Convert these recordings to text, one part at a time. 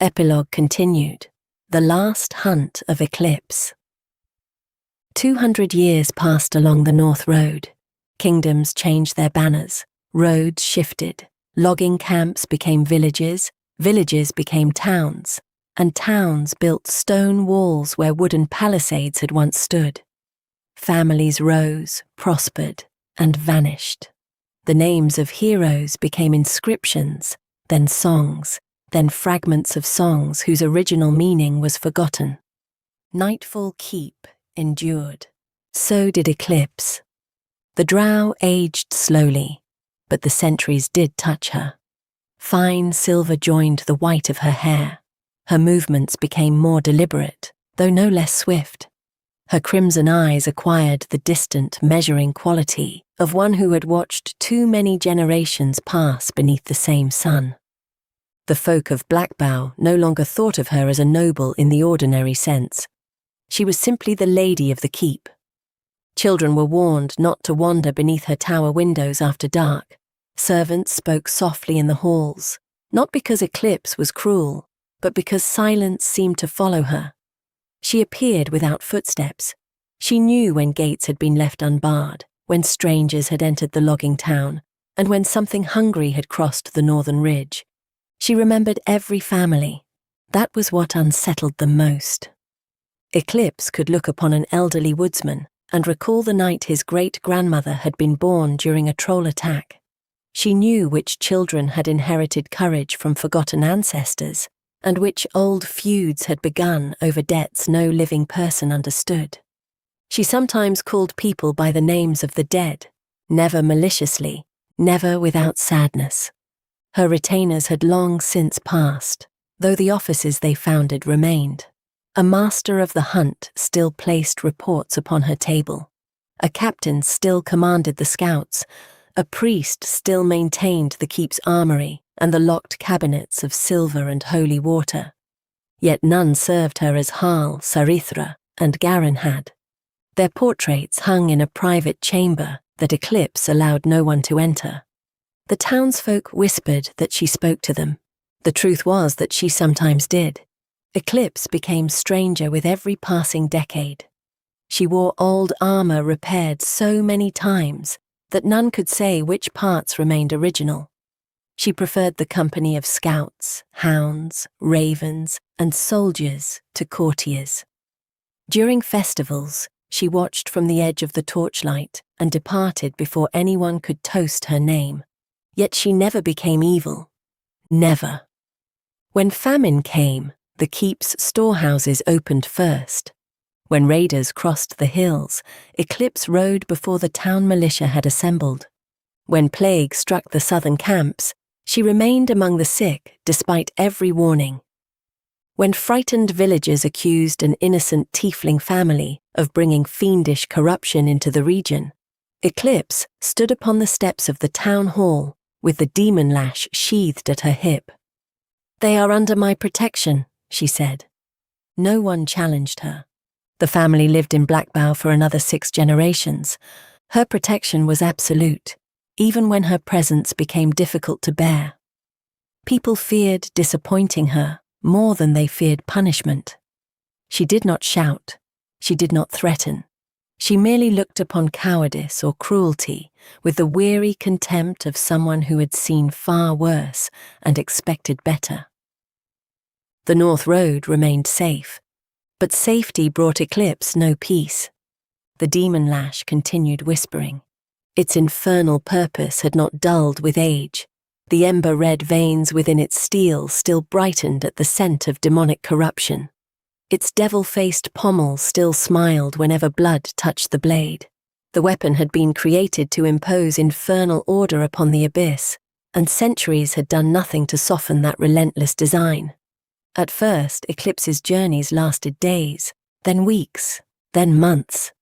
Epilogue continued. The Last Hunt of Eclipse. 200 years passed along the North Road. Kingdoms changed their banners, roads shifted, logging camps became villages, villages became towns, and towns built stone walls where wooden palisades had once stood. Families rose, prospered, and vanished. The names of heroes became inscriptions, then songs, then fragments of songs whose original meaning was forgotten. Nightfall Keep endured. So did Eclipse. The drow aged slowly, but the centuries did touch her. Fine silver joined the white of her hair. Her movements became more deliberate, though no less swift. Her crimson eyes acquired the distant, measuring quality of one who had watched too many generations pass beneath the same sun. The folk of Blackbough no longer thought of her as a noble in the ordinary sense. She was simply the lady of the keep. Children were warned not to wander beneath her tower windows after dark. Servants spoke softly in the halls, not because Eclipse was cruel, but because silence seemed to follow her. She appeared without footsteps. She knew when gates had been left unbarred, when strangers had entered the logging town, and when something hungry had crossed the northern ridge. She remembered every family. That was what unsettled them most. Eclipse could look upon an elderly woodsman and recall the night his great-grandmother had been born during a troll attack. She knew which children had inherited courage from forgotten ancestors, and which old feuds had begun over debts no living person understood. She sometimes called people by the names of the dead, never maliciously, never without sadness. Her retainers had long since passed, though the offices they founded remained. A master of the hunt still placed reports upon her table. A captain still commanded the scouts. A priest still maintained the keep's armory and the locked cabinets of silver and holy water. Yet none served her as Harl, Sarithra, and Garin had. Their portraits hung in a private chamber that Eclipse allowed no one to enter. The townsfolk whispered that she spoke to them. The truth was that she sometimes did. Eclipse became stranger with every passing decade. She wore old armor repaired so many times that none could say which parts remained original. She preferred the company of scouts, hounds, ravens, and soldiers to courtiers. During festivals, she watched from the edge of the torchlight and departed before anyone could toast her name. Yet she never became evil. Never. When famine came, the keep's storehouses opened first. When raiders crossed the hills, Eclipse rode before the town militia had assembled. When plague struck the southern camps, she remained among the sick despite every warning. When frightened villagers accused an innocent tiefling family of bringing fiendish corruption into the region, Eclipse stood upon the steps of the town hall with the demon lash sheathed at her hip. "They are under my protection," she said. No one challenged her. The family lived in Blackbough for another 6 generations. Her protection was absolute, even when her presence became difficult to bear. People feared disappointing her more than they feared punishment. She did not shout. She did not threaten. She merely looked upon cowardice or cruelty with the weary contempt of someone who had seen far worse and expected better. The North Road remained safe, but safety brought Eclipse no peace. The demon lash continued whispering. Its infernal purpose had not dulled with age. The ember-red veins within its steel still brightened at the scent of demonic corruption. Its devil-faced pommel still smiled whenever blood touched the blade. The weapon had been created to impose infernal order upon the abyss, and centuries had done nothing to soften that relentless design. At first, Eclipse's journeys lasted days, then weeks, then months.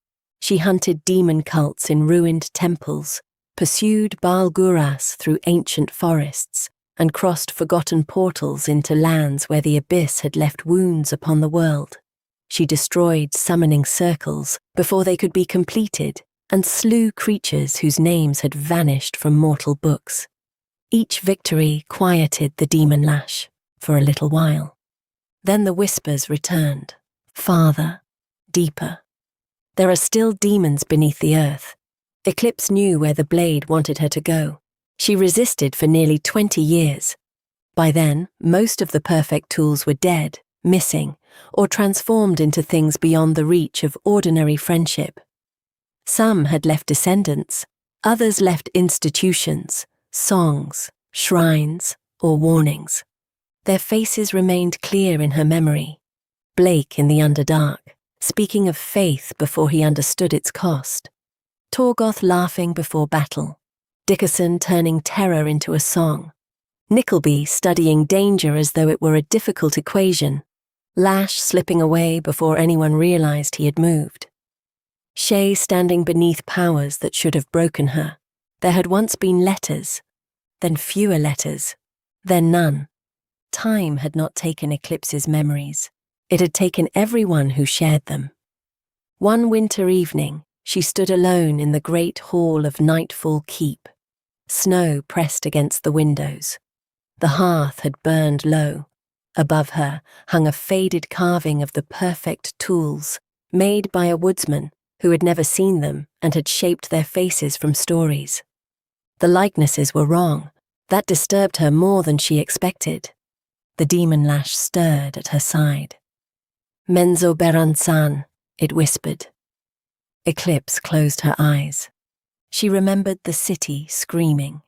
She hunted demon cults in ruined temples, pursued Baal-Guras through ancient forests, and crossed forgotten portals into lands where the abyss had left wounds upon the world. She destroyed summoning circles before they could be completed, and slew creatures whose names had vanished from mortal books. Each victory quieted the demon lash for a little while. Then the whispers returned, farther, deeper. There are still demons beneath the earth. Eclipse knew where the blade wanted her to go. She resisted for nearly 20 years. By then, most of the perfect tools were dead, missing, or transformed into things beyond the reach of ordinary friendship. Some had left descendants, others left institutions, songs, shrines, or warnings. Their faces remained clear in her memory. Blake in the Underdark, speaking of faith before he understood its cost. Torgoth laughing before battle. Dickerson turning terror into a song. Nickleby studying danger as though it were a difficult equation. Lash slipping away before anyone realized he had moved. Shay standing beneath powers that should have broken her. There had once been letters, then fewer letters, then none. Time had not taken Eclipse's memories. It had taken everyone who shared them. One winter evening, she stood alone in the great hall of Nightfall Keep. Snow pressed against the windows. The hearth had burned low. Above her hung a faded carving of the perfect tools, made by a woodsman who had never seen them and had shaped their faces from stories. The likenesses were wrong. That disturbed her more than she expected. The demon lash stirred at her side. Menzo Beranzan, it whispered. Eclipse closed her eyes. She remembered the city screaming.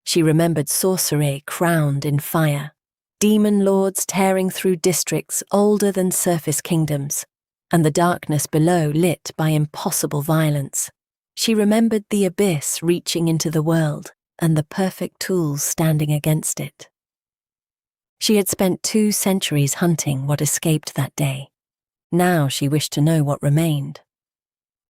She remembered sorcery crowned in fire, demon lords tearing through districts older than surface kingdoms, and the darkness below lit by impossible violence. She remembered the abyss reaching into the world and the perfect tools standing against it. She had spent 2 centuries hunting what escaped that day. Now she wished to know what remained.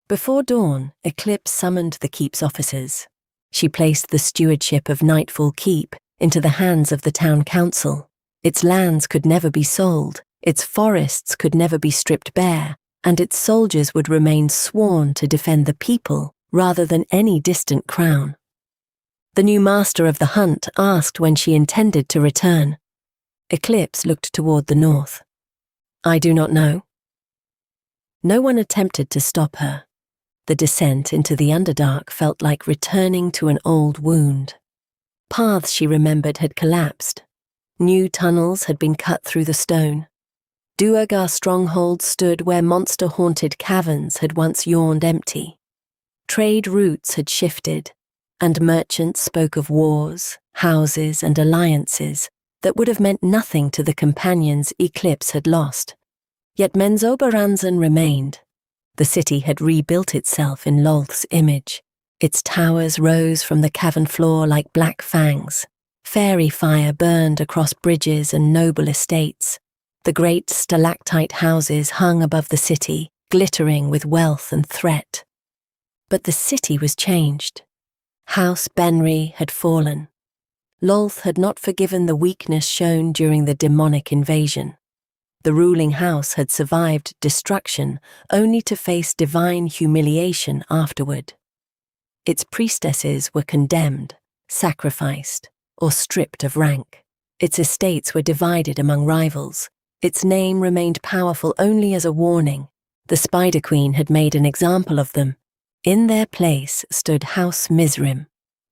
Before dawn, Eclipse summoned the keep's officers. She placed the stewardship of Nightfall Keep into the hands of the town council. Its lands could never be sold, its forests could never be stripped bare, and its soldiers would remain sworn to defend the people rather than any distant crown. The new master of the hunt asked when she intended to return. Eclipse looked toward the north. I do not know. No one attempted to stop her. The descent into the Underdark felt like returning to an old wound. Paths she remembered had collapsed. New tunnels had been cut through the stone. Duergar strongholds stood where monster-haunted caverns had once yawned empty. Trade routes had shifted, and merchants spoke of wars, houses, and alliances that would have meant nothing to the companions Eclipse had lost. Yet Menzo Beranzan remained. The city had rebuilt itself in Lolth's image. Its towers rose from the cavern floor like black fangs. Fairy fire burned across bridges and noble estates. The great stalactite houses hung above the city, glittering with wealth and threat. But the city was changed. House Benry had fallen. Lolth had not forgiven the weakness shown during the demonic invasion. The ruling house had survived destruction only to face divine humiliation afterward. Its priestesses were condemned, sacrificed, or stripped of rank. Its estates were divided among rivals. Its name remained powerful only as a warning. The Spider Queen had made an example of them. In their place stood House Mizrim.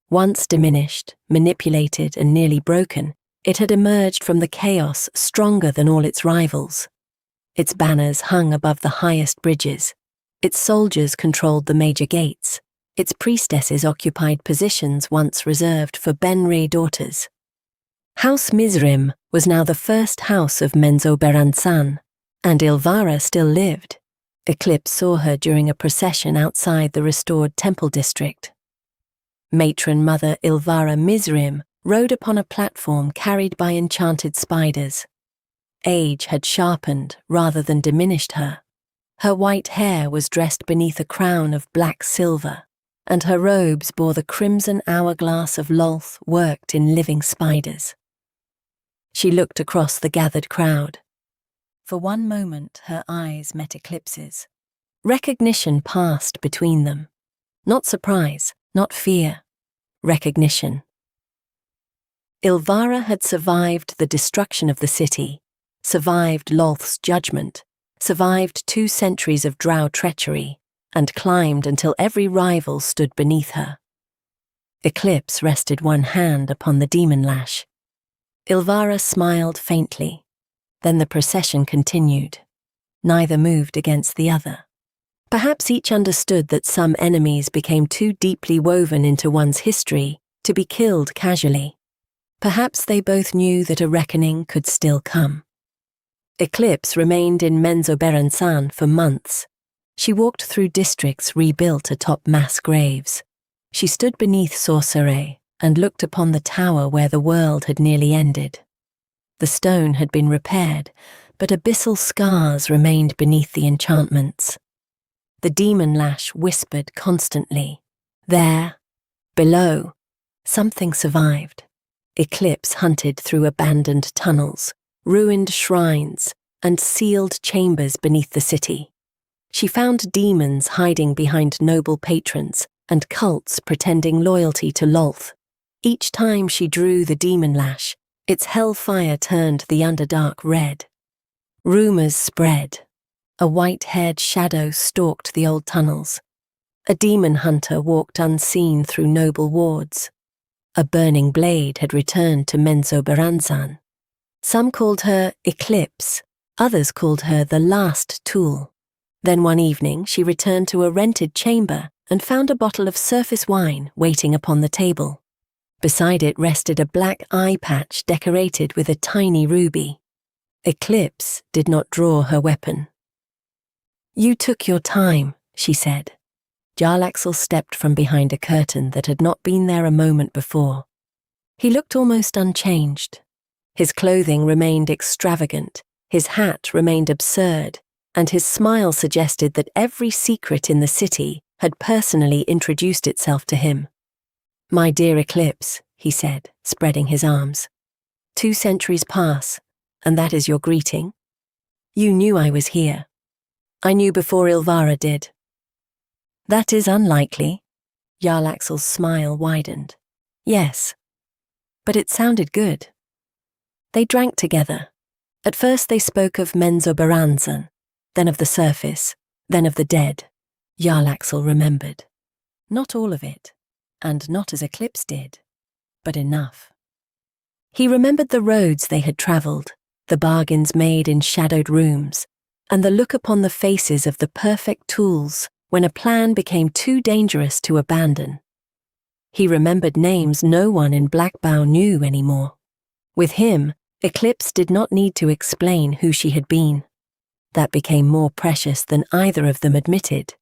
Once diminished, manipulated, and nearly broken, it had emerged from the chaos stronger than all its rivals. Its banners hung above the highest bridges. Its soldiers controlled the major gates. Its priestesses occupied positions once reserved for Benry daughters. House Mizrim was now the first house of Menzo Beranzan, and Ilvara still lived. Eclipse saw her during a procession outside the restored temple district. Matron Mother Ilvara Mizrim rode upon a platform carried by enchanted spiders. Age had sharpened rather than diminished her. Her white hair was dressed beneath a crown of black silver, and her robes bore the crimson hourglass of Lolth worked in living spiders. She looked across the gathered crowd. For one moment her eyes met Eclipse's. Recognition passed between them. Not surprise, not fear. Recognition. Ilvara had survived the destruction of the city, survived Lolth's judgment, survived 2 centuries of drow treachery, and climbed until every rival stood beneath her. Eclipse rested one hand upon the demon lash. Ilvara smiled faintly. Then the procession continued. Neither moved against the other. Perhaps each understood that some enemies became too deeply woven into one's history to be killed casually. Perhaps they both knew that a reckoning could still come. Eclipse remained in Menzoberranzan for months. She walked through districts rebuilt atop mass graves. She stood beneath Sorcerer and looked upon the tower where the world had nearly ended. The stone had been repaired, but abyssal scars remained beneath the enchantments. The demon lash whispered constantly. There, below, something survived. Eclipse hunted through abandoned tunnels, ruined shrines, and sealed chambers beneath the city. She found demons hiding behind noble patrons and cults pretending loyalty to Lolth. Each time she drew the demon lash, its hellfire turned the Underdark red. Rumors spread. A white-haired shadow stalked the old tunnels. A demon hunter walked unseen through noble wards. A burning blade had returned to Menzoberranzan. Some called her Eclipse, others called her the last tool. Then one evening she returned to a rented chamber and found a bottle of surface wine waiting upon the table. Beside it rested a black eye patch decorated with a tiny ruby. Eclipse did not draw her weapon. "You took your time," she said. Jarlaxle stepped from behind a curtain that had not been there a moment before. He looked almost unchanged. His clothing remained extravagant, his hat remained absurd, and his smile suggested that every secret in the city had personally introduced itself to him. "My dear Eclipse," he said, spreading his arms. 2 centuries pass, and that is your greeting? You knew I was here. I knew before Ilvara did. That is unlikely. Jarlaxle's smile widened. Yes, but it sounded good. They drank together. At first they spoke of Menzoberranzan, then of the surface, then of the dead. Jarlaxle remembered. Not all of it, and not as Eclipse did, but enough. He remembered the roads they had travelled, the bargains made in shadowed rooms, and the look upon the faces of the perfect tools when a plan became too dangerous to abandon. He remembered names no one in Blackbough knew anymore. With him, Eclipse did not need to explain who she had been. That became more precious than either of them admitted.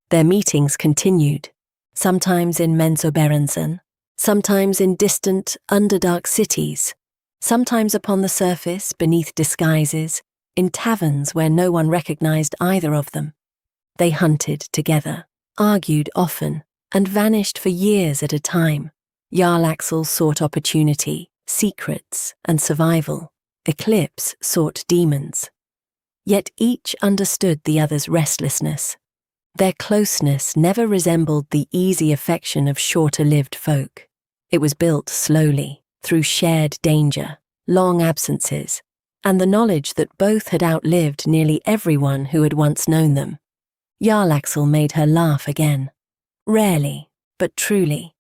Their meetings continued, sometimes in Menzoberranzan, sometimes in distant, underdark cities, sometimes upon the surface, beneath disguises, in taverns where no one recognized either of them. They hunted together, argued often, and vanished for years at a time. Jarlaxle sought opportunity, secrets, and survival. Eclipse sought demons. Yet each understood the other's restlessness. Their closeness never resembled the easy affection of shorter-lived folk. It was built slowly, through shared danger, long absences, and the knowledge that both had outlived nearly everyone who had once known them. Jarlaxle made her laugh again. Rarely, but truly.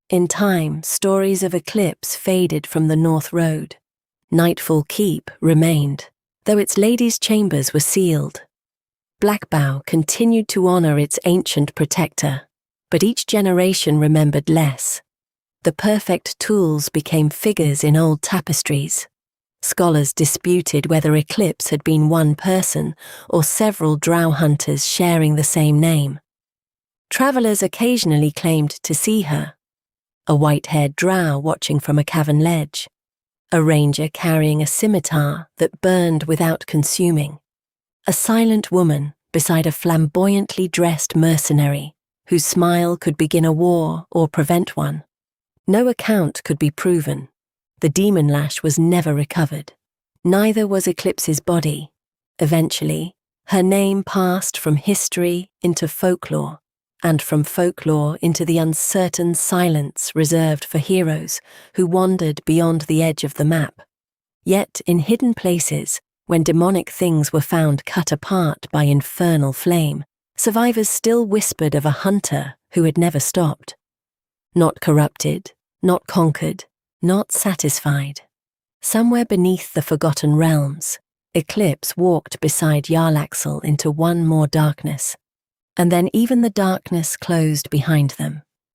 In time, stories of Eclipse faded from the North Road. Nightfall Keep remained, though its ladies' chambers were sealed. Blackbough continued to honour its ancient protector, but each generation remembered less. The perfect tools became figures in old tapestries. Scholars disputed whether Eclipse had been one person or several drow hunters sharing the same name. Travellers occasionally claimed to see her. A white-haired drow watching from a cavern ledge. A ranger carrying a scimitar that burned without consuming. A silent woman beside a flamboyantly dressed mercenary whose smile could begin a war or prevent one. No account could be proven. The demon lash was never recovered. Neither was Eclipse's body. Eventually, her name passed from history into folklore, and from folklore into the uncertain silence reserved for heroes who wandered beyond the edge of the map. Yet, in hidden places, When demonic things were found cut apart by infernal flame, survivors still whispered of a hunter who had never stopped. Not corrupted, not conquered, not satisfied. Somewhere beneath the forgotten realms, Eclipse walked beside Jarlaxle into one more darkness, and then even the darkness closed behind them.